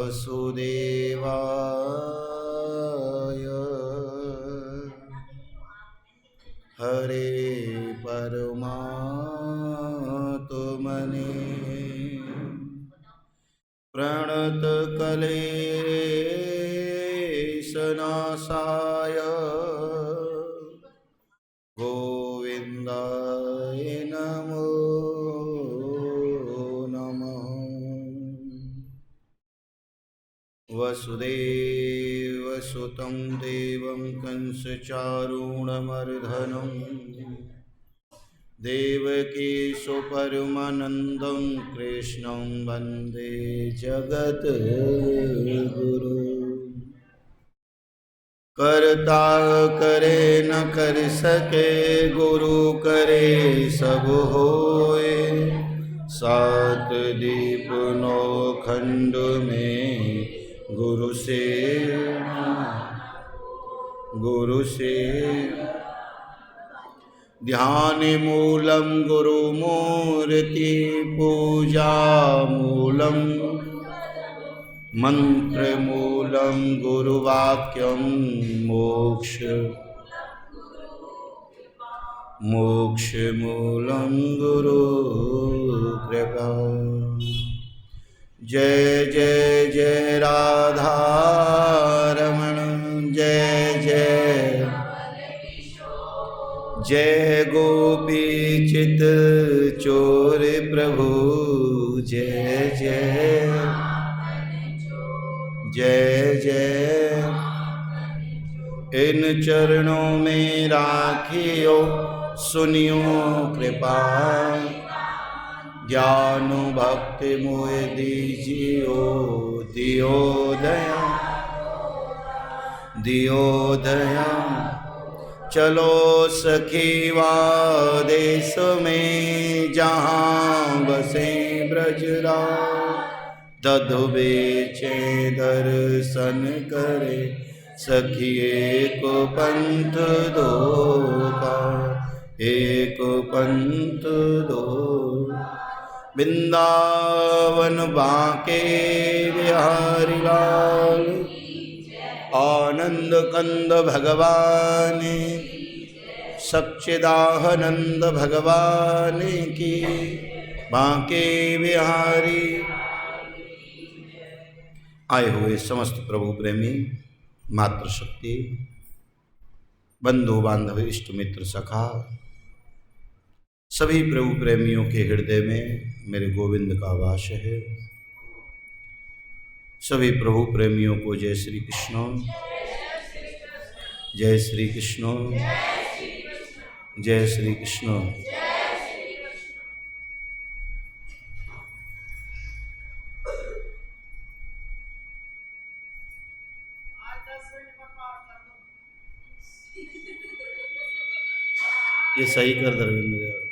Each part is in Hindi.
वासुदेवाय हरे परमात्मने प्रणतक्लेशनाशाय गोविन्दाय नमो नमः। वसुदेवसुतं देवं कंसचारूणमर्दनं देवकी सुपरमानन्दं कृष्णं वन्दे जगद्गुरुं। करता करे न कर सके गुरु करे सब होए, सात दीप नौ खंड में गुरु से ध्यान मूलम गुरु मूर्ति पूजा मूलम मंत्र मूलम गुरुवाक्यम मोक्ष मूलम गुरु कृपा। जय जय जय राधा रमण जय जय जय गोपी चित चोर प्रभु जय जय जय जय। इन चरणों में राखियो सुनियो कृपा, ज्ञान भक्ति मोहि दीजियो दियो दया। चलो सखीवा देश में जहाँ बसे ब्रजराज, दधु बेचे दर्शन करे सखी एक पंथ दो का, एक पंथ दो। वृंदावन बांके बिहारी लाल, आनंद कंद भगवान सच्चिदानंद भगवान की, बांके बिहारी। आए हुए समस्त प्रभु प्रेमी मातृशक्ति बंधु बांधव इष्ट मित्र सखा सभी प्रभु प्रेमियों के हृदय में मेरे गोविंद का वास है। सभी प्रभु प्रेमियों को जय श्री कृष्ण, जय श्री कृष्ण, जय श्री कृष्ण। ये सही कर दरविंद्र यार।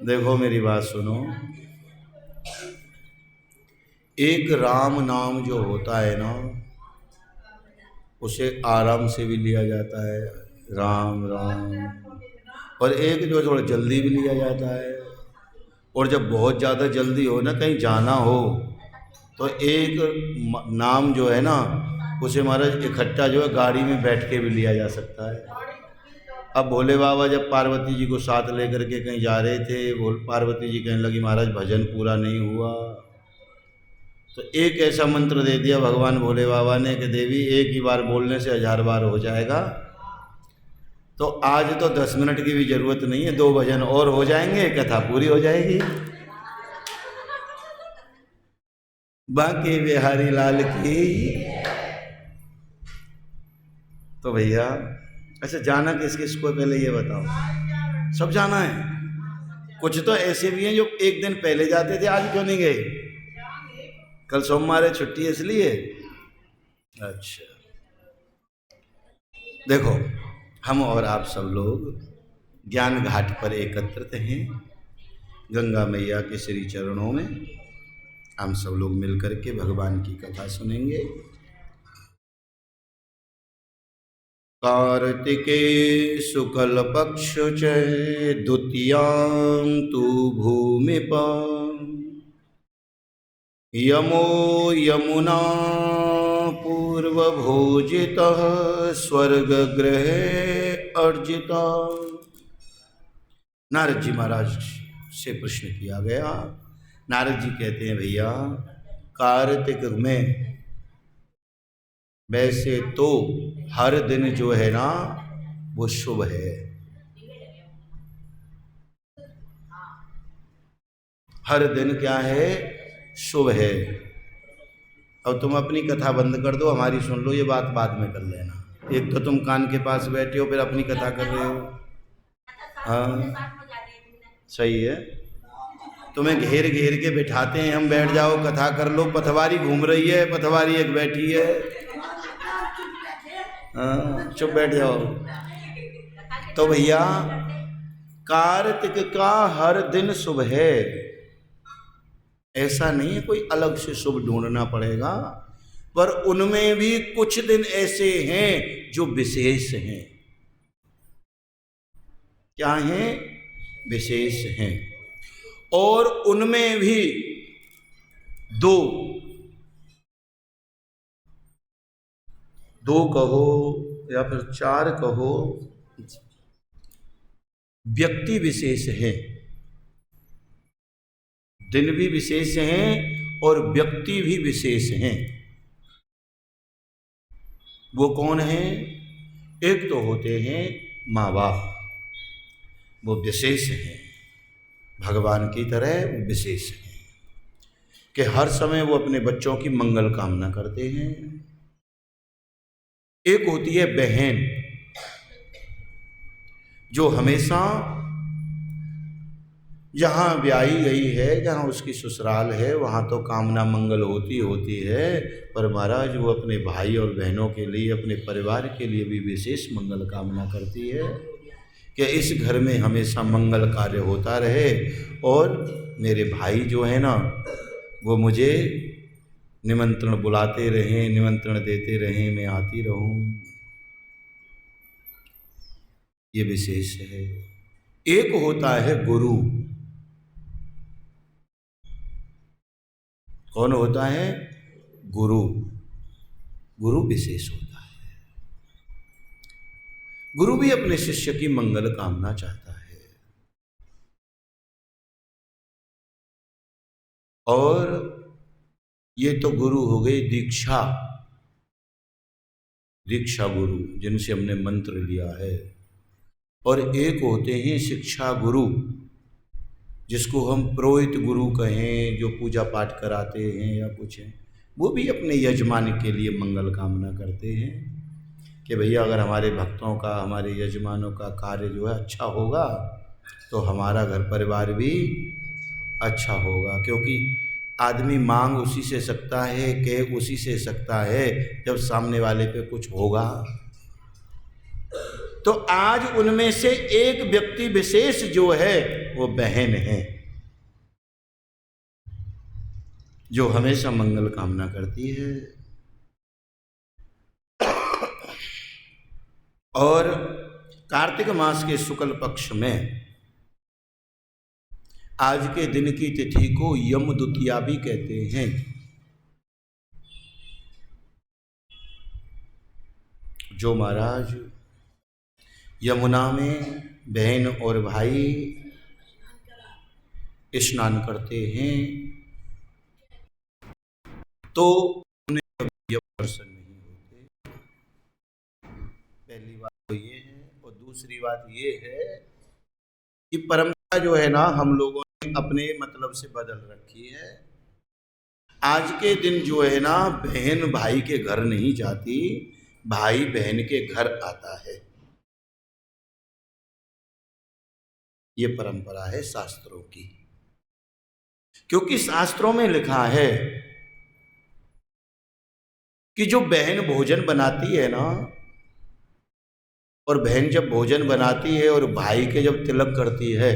देखो मेरी बात सुनो, एक राम नाम जो होता है ना, उसे आराम से भी लिया जाता है राम राम, और एक जो थोड़ा जल्दी भी लिया जाता है। और जब बहुत ज़्यादा जल्दी हो ना, कहीं जाना हो, तो एक नाम जो है ना, उसे महाराज इकट्ठा जो है गाड़ी में बैठ के भी लिया जा सकता है। अब भोले बाबा जब पार्वती जी को साथ लेकर के कहीं जा रहे थे, पार्वती जी कहने लगी महाराज भजन पूरा नहीं हुआ, तो एक ऐसा मंत्र दे दिया भगवान भोले बाबा ने कि देवी एक ही बार बोलने से 1000 बार हो जाएगा। तो आज तो 10 मिनट की भी जरूरत नहीं है, 2 भजन और हो जाएंगे, कथा पूरी हो जाएगी। बांके बिहारी लाल की। तो भैया अच्छा जाना किस किस को पहले ये बताओ? सब जाना है। कुछ तो ऐसे भी हैं जो एक दिन पहले जाते थे, आज क्यों नहीं गए? कल सोमवार है, छुट्टी है इसलिए। अच्छा देखो, हम और आप सब लोग ज्ञान घाट पर एकत्रित हैं, गंगा मैया के श्री चरणों में हम सब लोग मिलकर के भगवान की कथा सुनेंगे। कार्तिके शुक्ल पक्ष च द्वितीयां तु भूमिपां यमो यमुना पूर्वभोजितः स्वर्गगृहे अर्जिता। नारद जी महाराज से प्रश्न किया गया। नारद जी कहते हैं, भैया कार्तिक में वैसे तो हर दिन जो है ना वो शुभ है, हर दिन क्या है, शुभ है। अब तुम अपनी कथा बंद कर दो, हमारी सुन लो, ये बात बाद में कर लेना। एक तो तुम कान के पास बैठे हो, फिर अपनी कथा कर रहे हो। हाँ सही है, तुम्हें घेर घेर के बिठाते हैं, हम बैठ जाओ कथा कर लो। पथवारी घूम रही है, पथवारी एक बैठी है, हाँ चुप बैठ जाओ। तो भैया कार्तिक का हर दिन शुभ है, ऐसा नहीं है कोई अलग से शुभ ढूंढना पड़ेगा, पर उनमें भी कुछ दिन ऐसे हैं जो विशेष हैं। क्या हैं? विशेष हैं। और उनमें भी दो कहो या फिर चार कहो, व्यक्ति विशेष है। दिन भी विशेष हैं और व्यक्ति भी विशेष हैं। वो कौन है? एक तो होते हैं माँ बाप, वो विशेष हैं, भगवान की तरह वो विशेष हैं कि हर समय वो अपने बच्चों की मंगल कामना करते हैं। एक होती है बहन, जो हमेशा जहाँ ब्याही गई है, जहाँ उसकी ससुराल है, वहाँ तो कामना मंगल होती है, पर महाराज वो अपने भाई और बहनों के लिए, अपने परिवार के लिए भी विशेष मंगल कामना करती है कि इस घर में हमेशा मंगल कार्य होता रहे और मेरे भाई जो है ना वो मुझे निमंत्रण बुलाते रहें, निमंत्रण देते रहें, मैं आती रहूं। ये विशेष है। एक होता है गुरु। कौन होता है? गुरु। गुरु विशेष होता है। गुरु भी अपने शिष्य की मंगल कामना चाहता है। और ये तो गुरु हो गए दीक्षा गुरु, जिनसे हमने मंत्र लिया है। और एक होते हैं शिक्षा गुरु, जिसको हम पुरोहित गुरु कहें, जो पूजा पाठ कराते हैं या कुछ है। वो भी अपने यजमान के लिए मंगल कामना करते हैं कि भैया अगर हमारे भक्तों का, हमारे यजमानों का कार्य जो है अच्छा होगा तो हमारा घर परिवार भी अच्छा होगा। क्योंकि आदमी मांग उसी से सकता है, कह उसी से सकता है जब सामने वाले पे कुछ होगा। तो आज उनमें से एक व्यक्ति विशेष जो है वो बहन है, जो हमेशा मंगल कामना करती है। और कार्तिक मास के शुक्ल पक्ष में आज के दिन की तिथि को यम द्वितीया भी कहते हैं। जो महाराज यमुना में बहन और भाई स्नान करते हैं तो उन्हें कभी दर्शन नहीं होते। पहली बात तो ये है। और दूसरी बात ये है कि परंपरा जो है ना हम लोगों ने अपने मतलब से बदल रखी है। आज के दिन जो है ना बहन भाई के घर नहीं जाती, भाई बहन के घर आता है। ये परंपरा है शास्त्रों की। क्योंकि शास्त्रों में लिखा है कि जो बहन भोजन बनाती है ना, और बहन जब भोजन बनाती है और भाई के जब तिलक करती है,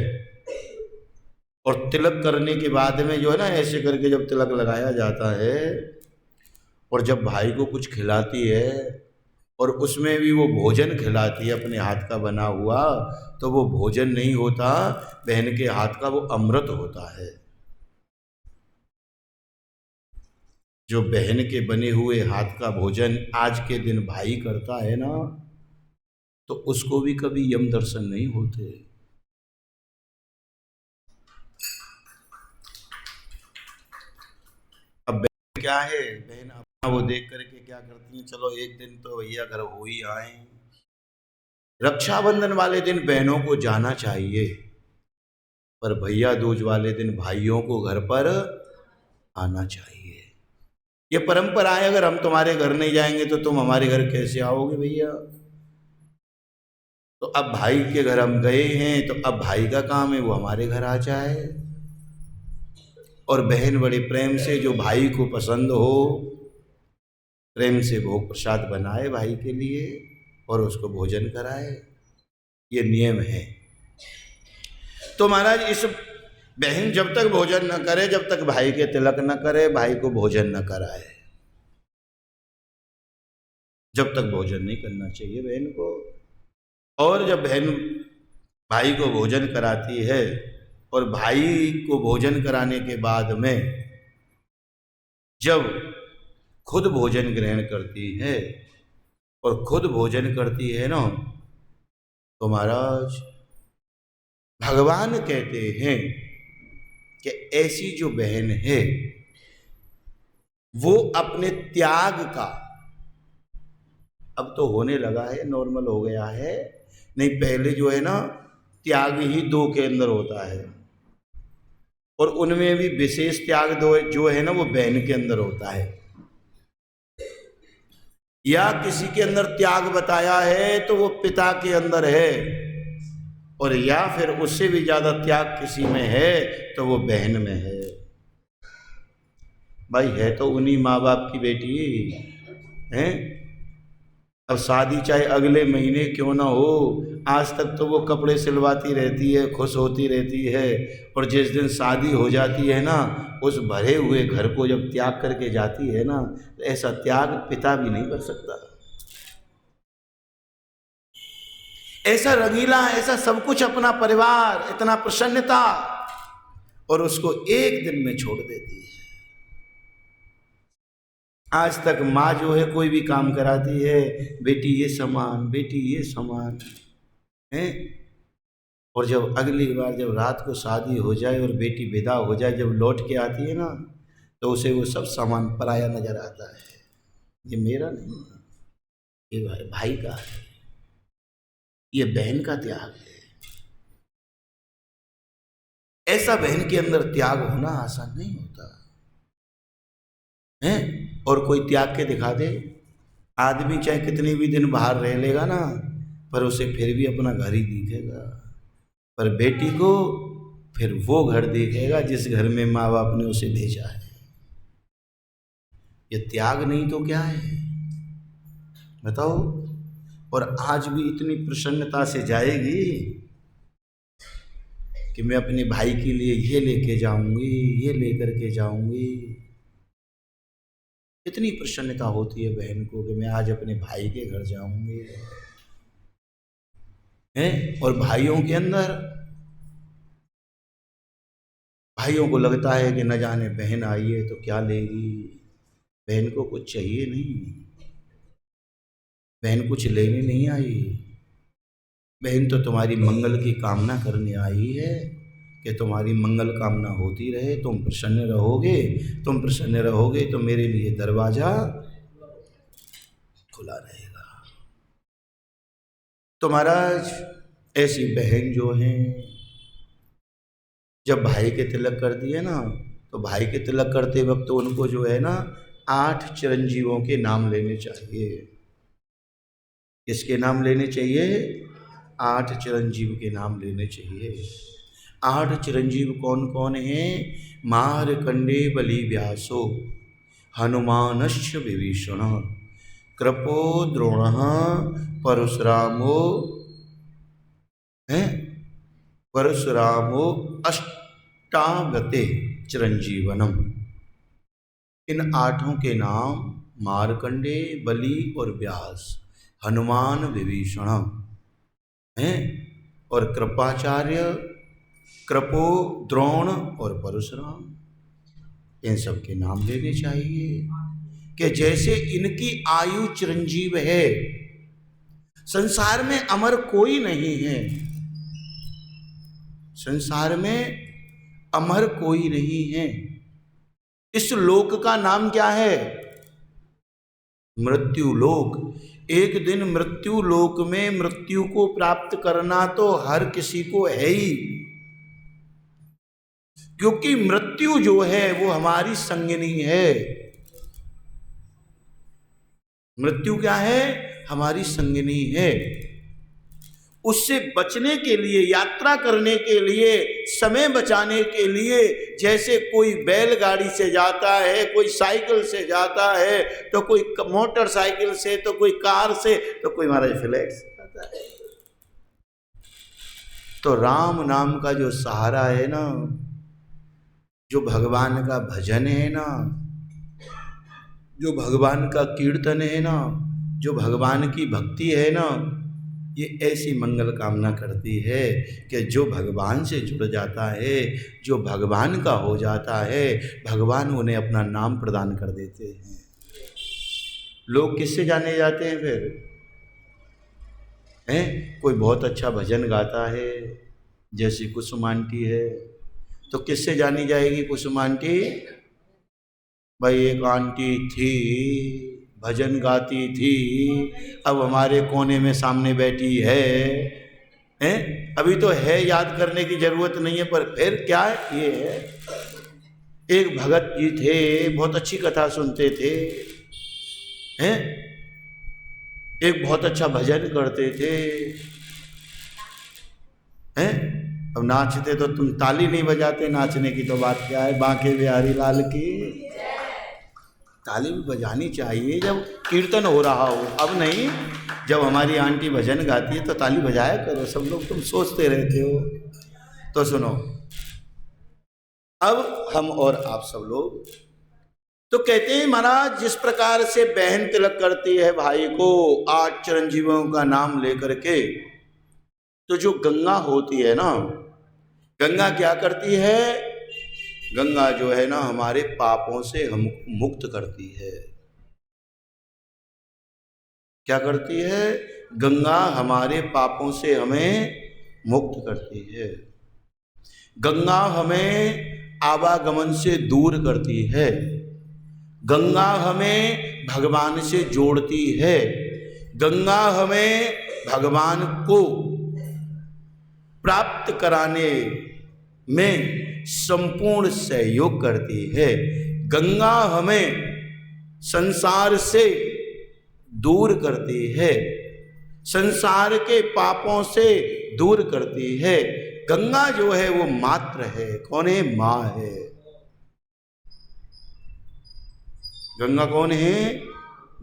और तिलक करने के बाद में जो है ना ऐसे करके जब तिलक लगाया जाता है, और जब भाई को कुछ खिलाती है और उसमें भी वो भोजन खिलाती है अपने हाथ का बना हुआ, तो वो भोजन नहीं होता, बहन के हाथ का वो अमृत होता है। जो बहन के बने हुए हाथ का भोजन आज के दिन भाई करता है ना, तो उसको भी कभी यम दर्शन नहीं होते। अब बहन क्या है, बहन अपना वो देख करके क्या करती है, चलो एक दिन तो भैया घर हो ही आए। रक्षाबंधन वाले दिन बहनों को जाना चाहिए, पर भैया दूज वाले दिन भाइयों को घर पर आना चाहिए। ये परंपरा है, अगर हम तुम्हारे घर नहीं जाएंगे तो तुम हमारे घर कैसे आओगे भैया। तो अब भाई के घर हम गए हैं, तो अब भाई का काम है वो हमारे घर आ जाए, और बहन बड़े प्रेम से जो भाई को पसंद हो, प्रेम से भोग प्रसाद बनाए भाई के लिए और उसको भोजन कराए। ये नियम है। तो महाराज इस बहन जब तक भोजन न करे, जब तक भाई के तिलक न करे, भाई को भोजन न कराए, जब तक भोजन नहीं करना चाहिए बहन को। और जब बहन भाई को भोजन कराती है और भाई को भोजन कराने के बाद में जब खुद भोजन ग्रहण करती है और खुद भोजन करती है ना, तो महाराज भगवान कहते हैं कि ऐसी जो बहन है वो अपने त्याग का, अब तो होने लगा है, नॉर्मल हो गया है, नहीं पहले जो है ना त्याग ही दो के अंदर होता है, और उनमें भी विशेष त्याग दो जो है ना वो बहन के अंदर होता है। या किसी के अंदर त्याग बताया है तो वो पिता के अंदर है, और या फिर उससे भी ज्यादा त्याग किसी में है तो वो बहन में है। भाई है तो उन्हीं माँ बाप की बेटी हैं। अब शादी चाहे अगले महीने क्यों ना हो, आज तक तो वो कपड़े सिलवाती रहती है, खुश होती रहती है, और जिस दिन शादी हो जाती है ना, उस भरे हुए घर को जब त्याग करके जाती है ना, तो ऐसा त्याग पिता भी नहीं कर सकता। ऐसा रंगीला, ऐसा सब कुछ, अपना परिवार, इतना प्रसन्नता, और उसको एक दिन में छोड़ देती है। आज तक माँ जो है कोई भी काम कराती है, बेटी ये सामान, बेटी ये सामान है, और जब अगली बार जब रात को शादी हो जाए और बेटी विदा हो जाए, जब लौट के आती है ना, तो उसे वो सब सामान पराया नजर आता है। ये मेरा नहीं, ये भाई का है, ये बहन का त्याग है। ऐसा बहन के अंदर त्याग होना आसान नहीं होता है। और कोई त्याग के दिखा दे, आदमी चाहे कितने भी दिन बाहर रह लेगा ना, पर उसे फिर भी अपना घर ही दिखेगा, पर बेटी को फिर वो घर दिखेगा जिस घर में माँ बाप ने उसे भेजा है। ये त्याग नहीं तो क्या है बताओ। और आज भी इतनी प्रसन्नता से जाएगी कि मैं अपने भाई के लिए ये लेके जाऊंगी, ये लेकर के जाऊंगी। इतनी प्रसन्नता होती है बहन को कि मैं आज अपने भाई के घर जाऊंगी। हैं, और भाइयों के अंदर, भाइयों को लगता है कि न जाने बहन आई है तो क्या लेगी। बहन को कुछ चाहिए नहीं, बहन कुछ लेने नहीं आई, बहन तो तुम्हारी मंगल की कामना करने आई है कि तुम्हारी मंगल कामना होती रहे, तुम प्रसन्न रहोगे, तुम प्रसन्न रहोगे तो मेरे लिए दरवाजा खुला रहेगा। तो महाराज ऐसी बहन जो है जब भाई के तिलक करती है ना, तो भाई के तिलक करते वक्त तो उनको जो है ना 8 चिरंजीवों के नाम लेने चाहिए। किसके नाम लेने चाहिए? 8 चिरंजीव के नाम लेने चाहिए। 8 चिरंजीव कौन कौन हैं? मारकंडे बलि व्यासो, हनुमानश्च विभीषण, कृपो द्रोण, परशुरामो है, परशुरामो अष्टागते चिरंजीवनम। इन 8 के नाम मारकंडे, बलि और व्यास, हनुमान विभीषण हैं, और कृपाचार्य, कृपो, द्रोण और परशुराम, इन सब के नाम लेने चाहिए कि जैसे इनकी आयु चिरंजीव है। संसार में अमर कोई नहीं है, संसार में अमर कोई नहीं है। इस लोक का नाम क्या है? मृत्यु लोक। एक दिन मृत्यु लोक में मृत्यु को प्राप्त करना तो हर किसी को है ही, क्योंकि मृत्यु जो है वो हमारी संगिनी है। मृत्यु क्या है? हमारी संगिनी है। उससे बचने के लिए, यात्रा करने के लिए, समय बचाने के लिए, जैसे कोई बैलगाड़ी से जाता है, कोई साइकिल से जाता है, तो कोई मोटरसाइकिल से, तो कोई कार से, तो कोई महाराज फ्लैट से जाता है। तो राम नाम का जो सहारा है ना, जो भगवान का भजन है ना, जो भगवान का कीर्तन है ना, जो भगवान की भक्ति है ना, ये ऐसी मंगल कामना करती है कि जो भगवान से जुड़ जाता है, जो भगवान का हो जाता है, भगवान उन्हें अपना नाम प्रदान कर देते हैं। लोग किससे जाने जाते हैं फिर? हैं? कोई बहुत अच्छा भजन गाता है, जैसे कुसुम आंटी है, तो किससे जानी जाएगी कुसुम आंटी? भाई एक आंटी थी, भजन गाती थी, अब हमारे कोने में सामने बैठी है, हैं? अभी तो है, याद करने की जरूरत नहीं है, पर फिर क्या है? ये है, एक भगत जी थे, बहुत अच्छी कथा सुनते थे, हैं? एक बहुत अच्छा भजन करते थे, हैं? अब नाचते तो तुम ताली नहीं बजाते, नाचने की तो बात क्या है। बांके बिहारी लाल की ताली भी बजानी चाहिए जब कीर्तन हो रहा हो। अब नहीं, जब हमारी आंटी भजन गाती है तो ताली बजाया करो। सब लोग तुम सोचते रहते हो। तो सुनो, अब हम और आप सब लोग तो कहते हैं महाराज, जिस प्रकार से बहन तिलक करती है भाई को 8 चिरंजीवों का नाम लेकर के, तो जो गंगा होती है ना, गंगा क्या करती है? गंगा जो है ना, हमारे पापों से हम मुक्त करती है। क्या करती है? गंगा हमारे पापों से हमें मुक्त करती है। गंगा हमें आवागमन से दूर करती है। गंगा हमें भगवान से जोड़ती है। गंगा हमें भगवान को प्राप्त कराने में संपूर्ण सहयोग करती है। गंगा हमें संसार से दूर करती है, संसार के पापों से दूर करती है। गंगा जो है वो मात्र है। कौन है? माँ है। गंगा कौन है?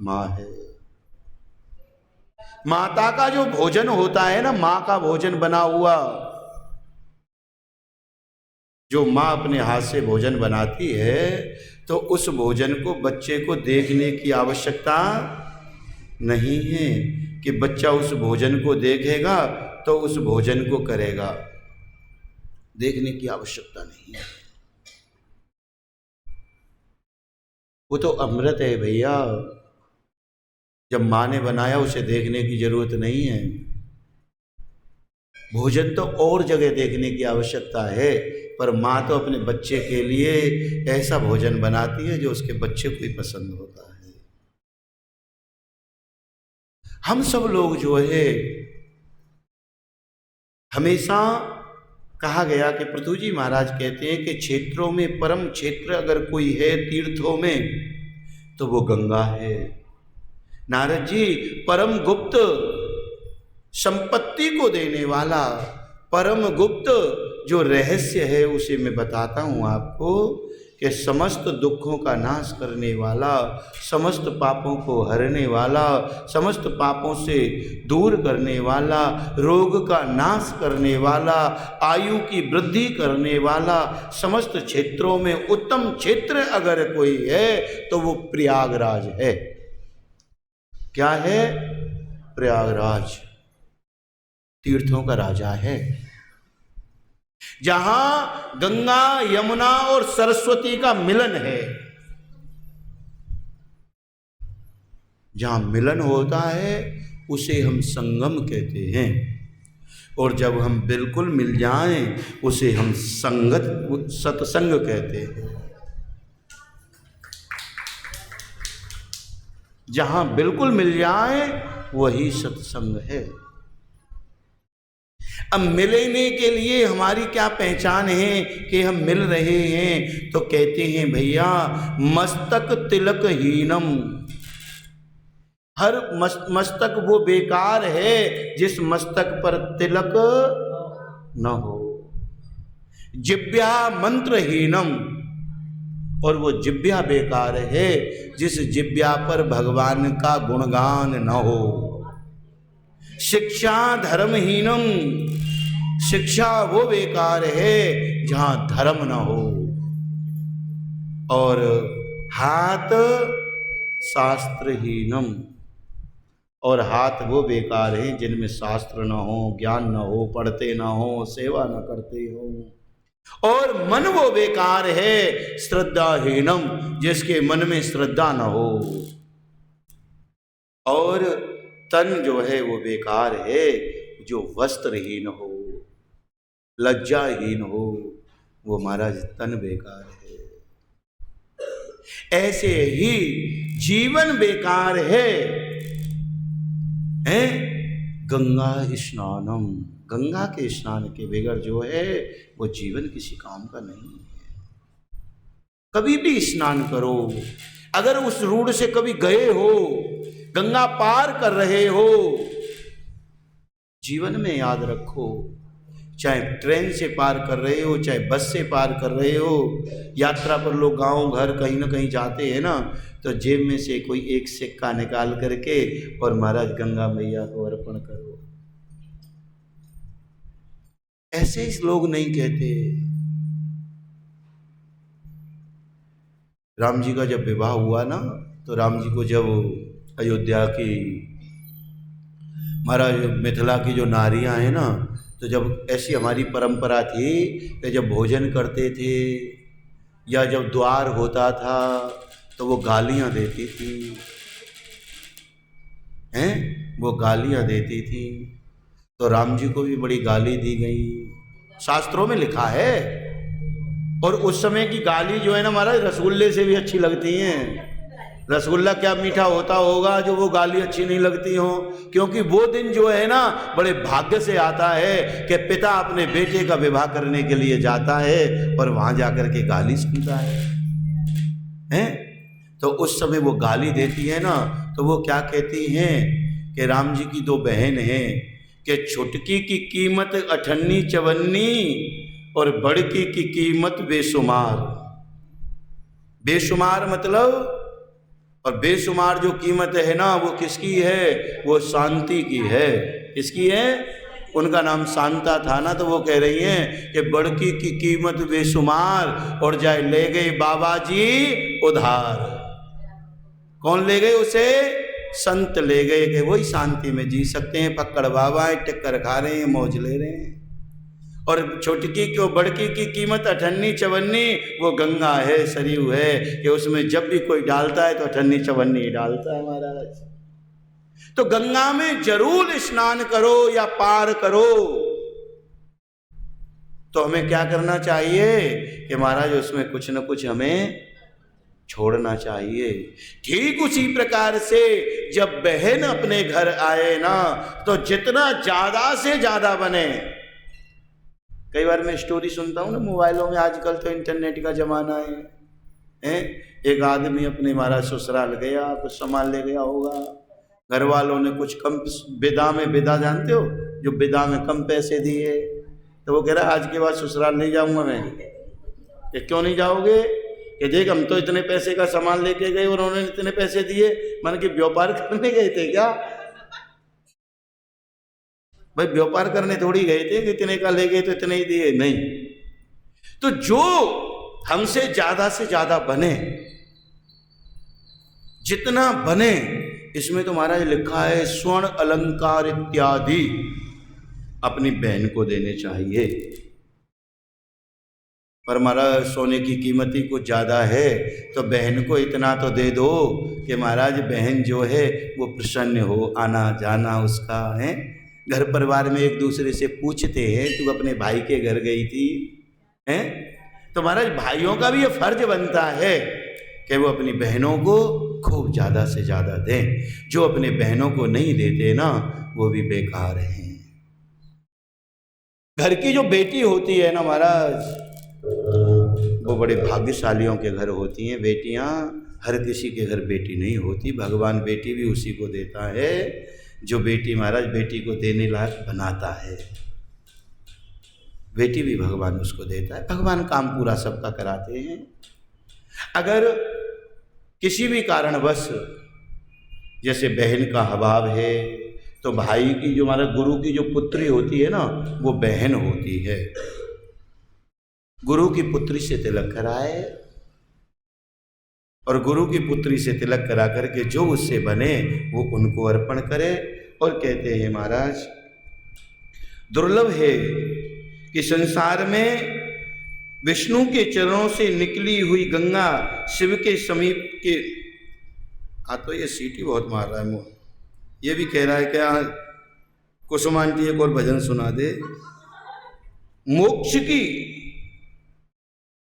माँ है। माता का जो भोजन होता है ना, माँ का भोजन बना हुआ, जो माँ अपने हाथ से भोजन बनाती है, तो उस भोजन को बच्चे को देखने की आवश्यकता नहीं है कि बच्चा उस भोजन को देखेगा तो उस भोजन को करेगा। देखने की आवश्यकता नहीं है। वो तो अमृत है भैया। जब माँ ने बनाया, उसे देखने की जरूरत नहीं है। भोजन तो और जगह देखने की आवश्यकता है, पर माँ तो अपने बच्चे के लिए ऐसा भोजन बनाती है जो उसके बच्चे को ही पसंद होता है। हम सब लोग जो है, हमेशा कहा गया कि पृथु जी महाराज कहते हैं कि क्षेत्रों में परम क्षेत्र अगर कोई है तीर्थों में, तो वो गंगा है। नारद जी, परम गुप्त संपत्ति को देने वाला, परम गुप्त जो रहस्य है उसे मैं बताता हूँ आपको, कि समस्त दुखों का नाश करने वाला, समस्त पापों को हरने वाला, समस्त पापों से दूर करने वाला, रोग का नाश करने वाला, आयु की वृद्धि करने वाला, समस्त क्षेत्रों में उत्तम क्षेत्र अगर कोई है तो वो प्रयागराज है। क्या है? प्रयागराज तीर्थों का राजा है, जहां गंगा यमुना और सरस्वती का मिलन है। जहां मिलन होता है उसे हम संगम कहते हैं, और जब हम बिल्कुल मिल जाएं उसे हम सत्संग कहते हैं। जहां बिल्कुल मिल जाए वही सत्संग है। अब मिलने के लिए हमारी क्या पहचान है कि हम मिल रहे हैं? तो कहते हैं भैया, मस्तक तिलक हीनम। हर मस्तक वो बेकार है जिस मस्तक पर तिलक न हो। जिब्या मंत्रहीनम, और वो जिब्या बेकार है जिस जिब्या पर भगवान का गुणगान न हो। शिक्षा धर्महीनम, शिक्षा वो बेकार है जहां धर्म न हो। और हाथ शास्त्रहीनम, और हाथ वो बेकार हैं जिनमें शास्त्र न हो, ज्ञान न हो, पढ़ते न हो, सेवा न करते हो। और मन वो बेकार है श्रद्धाहीनम, जिसके मन में श्रद्धा न हो। और तन जो है वो बेकार है जो वस्त्रहीन हो, लज्जाहीन हो, वो महाराज तन बेकार है। ऐसे ही जीवन बेकार है, गंगा स्नानम। गंगा के स्नान के बगैर जो है वो जीवन किसी काम का नहीं है। कभी भी स्नान करो, अगर उस रूट से कभी गए हो, गंगा पार कर रहे हो, जीवन में याद रखो, चाहे ट्रेन से पार कर रहे हो, चाहे बस से पार कर रहे हो, यात्रा पर लोग गांव घर कहीं ना कहीं जाते हैं ना, तो जेब में से कोई एक सिक्का निकाल करके और महाराज गंगा मैया को अर्पण करो। ऐसे इस लोग नहीं कहते। राम जी का जब विवाह हुआ ना, तो राम जी को जब अयोध्या की महाराज मिथिला की जो नारियां हैं ना, तो जब ऐसी हमारी परंपरा थी कि जब भोजन करते थे या जब द्वार होता था तो वो गालियां देती थी, वो गालियां देती थी। तो राम जी को भी बड़ी गाली दी गई, शास्त्रों में लिखा है। और उस समय की गाली जो है ना महाराज, रसगुल्ले से भी अच्छी लगती हैं। रसगुल्ला क्या मीठा होता होगा जो वो गाली अच्छी नहीं लगती हो, क्योंकि वो दिन जो है ना बड़े भाग्य से आता है कि पिता अपने बेटे का विवाह करने के लिए जाता है और वहां जाकर के गाली सुनता है। तो उस समय वो गाली देती है ना, तो वो क्या कहती हैं कि राम जी की दो बहन हैं कि छुटकी की कीमत अठन्नी चवन्नी और बड़की की कीमत बेशुमार। बेशुमार मतलब, और बेशुमार जो कीमत है ना वो किसकी है? वो शांति की है। किसकी है? उनका नाम शांता था ना, तो वो कह रही हैं कि बड़की की कीमत बेशुमार और जाए ले गए बाबा जी उधार। कौन ले गए उसे? संत ले गए कि वही शांति में जी सकते हैं। पक्कड़ बाबा है, टक्कर खा रहे हैं, मौज ले रहे हैं। और छोटकी की बड़की की कीमत अठन्नी चवन्नी, वो गंगा है, सरयू है, कि उसमें जब भी कोई डालता है तो अठन्नी चवन्नी डालता है महाराज। तो गंगा में जरूर स्नान करो या पार करो। तो हमें क्या करना चाहिए कि महाराज उसमें कुछ न कुछ हमें छोड़ना चाहिए। ठीक उसी प्रकार से जब बहन अपने घर आए ना, तो जितना ज्यादा से ज्यादा बने। कई बार मैं स्टोरी सुनता हूँ ना मोबाइलों में, आजकल तो इंटरनेट का जमाना है। एक आदमी अपने महाराज ससुराल गया, कुछ सामान ले गया होगा, घर वालों ने कुछ कम बिदा में, बिदा जानते हो जो बिदा में कम पैसे दिए, तो वो कह रहा आज के बाद ससुराल नहीं जाऊंगा मैं। कि क्यों नहीं जाओगे? कि देख हम तो इतने पैसे का सामान लेके गए और उन्होंने इतने पैसे दिए, मान के व्यापार करने गए थे क्या? भाई व्यापार करने थोड़ी गए थे कि इतने का ले गए तो इतने ही दिए, नहीं। तो जो हमसे ज्यादा बने, जितना बने इसमें तो महाराज लिखा है स्वर्ण अलंकार इत्यादि अपनी बहन को देने चाहिए। पर महाराज सोने की कीमत ही कुछ ज़्यादा है, तो बहन को इतना तो दे दो कि महाराज बहन जो है वो प्रसन्न हो, आना जाना उसका है। घर परिवार में एक दूसरे से पूछते हैं तू अपने भाई के घर गई थी हैं, तो महाराज भाइयों का भी ये फर्ज बनता है कि वो अपनी बहनों को खूब ज़्यादा से ज़्यादा दें। जो अपने बहनों को नहीं देते ना वो भी बेकार हैं। घर की जो बेटी होती है ना महाराज, वो बड़े भाग्यशालियों के घर होती हैं बेटियां। हर किसी के घर बेटी नहीं होती। भगवान बेटी भी उसी को देता है जो बेटी महाराज बेटी को देने लायक बनाता है। बेटी भी भगवान उसको देता है। भगवान काम पूरा सबका कराते हैं। अगर किसी भी कारणवश जैसे बहन का अभाव है तो भाई की जो हमारा गुरु की जो पुत्री होती है ना वो बहन होती है। गुरु की पुत्री से तिलक कराए और गुरु की पुत्री से तिलक करा करके जो उससे बने वो उनको अर्पण करे। और कहते हैं महाराज दुर्लभ है कि संसार में विष्णु के चरणों से निकली हुई गंगा शिव के समीप के तो ये सीटी बहुत मार रहा है मुँह। ये भी कह रहा है क्या कुसुम आंटी एक और भजन सुना दे। मोक्ष की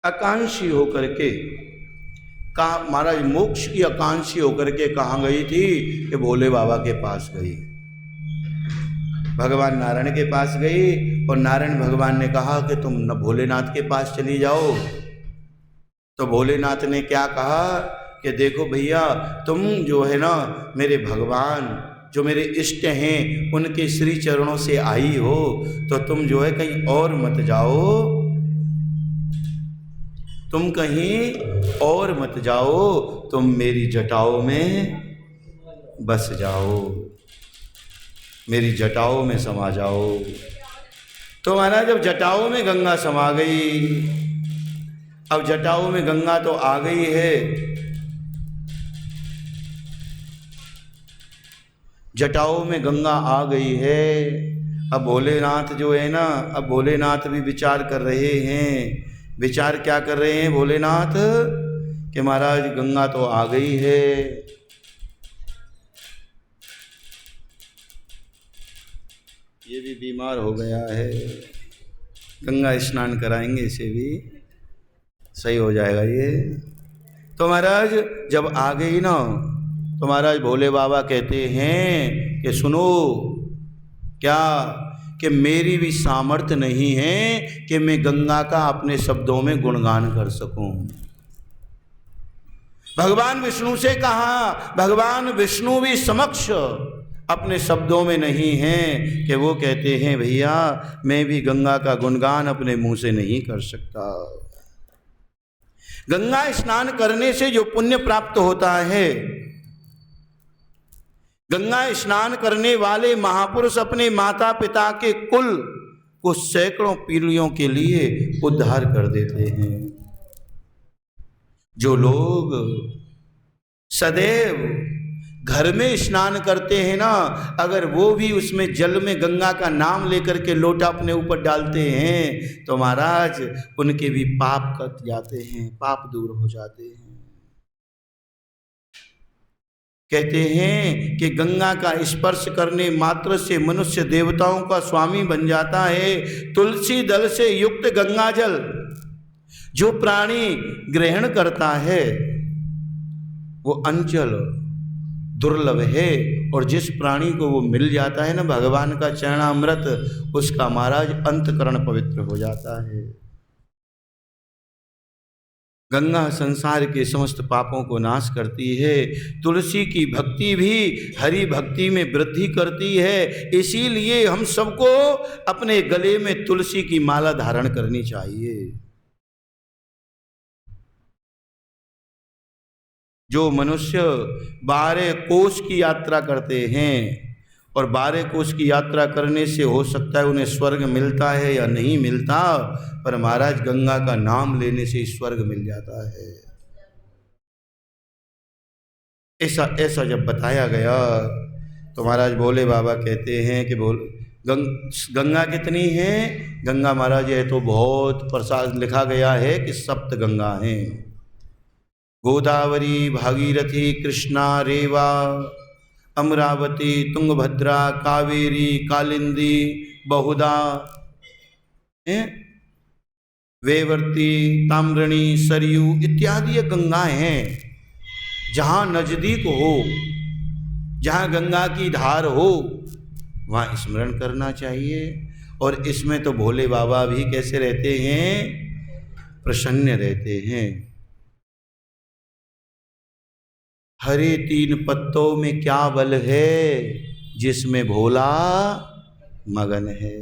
आकांक्षी होकर के कहा महाराज, मोक्ष की आकांक्षी होकर के कहाँ गई थी कि भोले बाबा के पास गई। भगवान नारायण के पास गई और नारायण भगवान ने कहा कि तुम न भोलेनाथ के पास चली जाओ। तो भोलेनाथ ने क्या कहा कि देखो भैया तुम जो है ना मेरे भगवान जो मेरे इष्ट हैं उनके श्री चरणों से आई हो तो तुम जो है कहीं और मत जाओ, तुम कहीं और मत जाओ, तुम मेरी जटाओं में बस जाओ, मेरी जटाओं में समा जाओ। तो महाराज जब जटाओं में गंगा समा गई, अब जटाओं में गंगा तो आ गई है, जटाओं में गंगा आ गई है। अब भोलेनाथ जो है ना, अब भोलेनाथ भी विचार कर रहे हैं। विचार क्या कर रहे हैं भोलेनाथ कि महाराज गंगा तो आ गई है, ये भी बीमार हो गया है, गंगा स्नान कराएंगे इसे भी सही हो जाएगा ये। तो महाराज जब आ गई ना तो महाराज भोले बाबा कहते हैं कि सुनो क्या कि मेरी भी सामर्थ्य नहीं है कि मैं गंगा का अपने शब्दों में गुणगान कर सकूं। भगवान विष्णु से कहा, भगवान विष्णु भी समक्ष अपने शब्दों में नहीं हैं कि वो कहते हैं भैया मैं भी गंगा का गुणगान अपने मुंह से नहीं कर सकता। गंगा स्नान करने से जो पुण्य प्राप्त होता है, गंगा स्नान करने वाले महापुरुष अपने माता पिता के कुल को सैकड़ों पीढ़ियों के लिए उद्धार कर देते हैं। जो लोग सदैव घर में स्नान करते हैं ना, अगर वो भी उसमें जल में गंगा का नाम लेकर के लोटा अपने ऊपर डालते हैं तो महाराज उनके भी पाप कट जाते हैं, पाप दूर हो जाते हैं। कहते हैं कि गंगा का स्पर्श करने मात्र से मनुष्य देवताओं का स्वामी बन जाता है। तुलसी दल से युक्त गंगा जल जो प्राणी ग्रहण करता है वो अंचल दुर्लभ है, और जिस प्राणी को वो मिल जाता है ना भगवान का चरणामृत, उसका महाराज अंतकरण पवित्र हो जाता है। गंगा संसार के समस्त पापों को नाश करती है। तुलसी की भक्ति भी हरि भक्ति में वृद्धि करती है। इसीलिए हम सबको अपने गले में तुलसी की माला धारण करनी चाहिए। जो मनुष्य 12 कोस की यात्रा करते हैं, और 12 कोस की यात्रा करने से हो सकता है उन्हें स्वर्ग मिलता है या नहीं मिलता, पर महाराज गंगा का नाम लेने से स्वर्ग मिल जाता है। ऐसा ऐसा जब बताया गया तो महाराज भोले बाबा कहते हैं कि गंगा कितनी है? गंगा महाराज है तो बहुत प्रसाद लिखा गया है कि 7 गंगा हैं। गोदावरी, भागीरथी, कृष्णा, रेवा, अमरावती, तुंगभद्रा, कावेरी, कालिंदी, बहुधा, वेवर्ती, ताम्रणी, सरयू इत्यादि ये गंगाएं हैं। जहाँ नजदीक हो, जहाँ गंगा की धार हो, वहाँ स्मरण करना चाहिए। और इसमें तो भोले बाबा भी कैसे रहते हैं? प्रसन्न रहते हैं। हरे 3 पत्तों में क्या बल है, जिसमें भोला मगन है?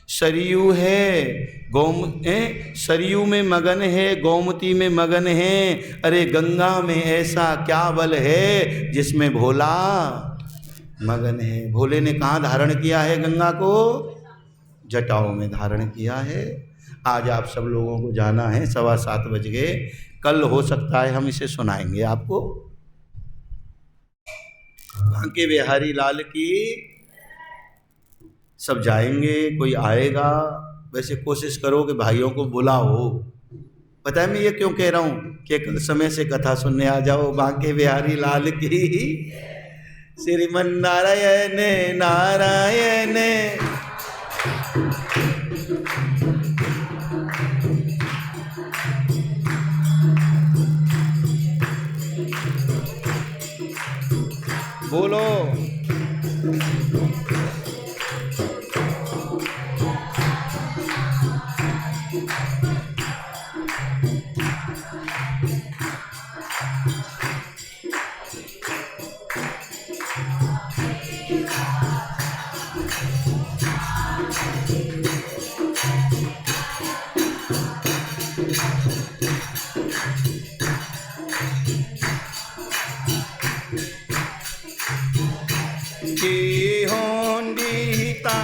सरयू है, सरयू में मगन है, गोमती में मगन है। अरे गंगा में ऐसा क्या बल है जिसमें भोला मगन है? भोले ने कहाँ धारण किया है गंगा को? जटाओं में धारण किया है। आज आप सब लोगों को जाना है, 7:15 बज गए। कल हो सकता है हम इसे सुनाएंगे आपको। बांके बिहारी लाल की। सब जाएंगे, कोई आएगा। वैसे कोशिश करो कि भाइयों को बुलाओ। पता है मैं ये क्यों कह रहा हूँ कि कल समय से कथा सुनने आ जाओ। बांके बिहारी लाल की। श्रीमन नारायण नारायण। बोलो। की होंडीता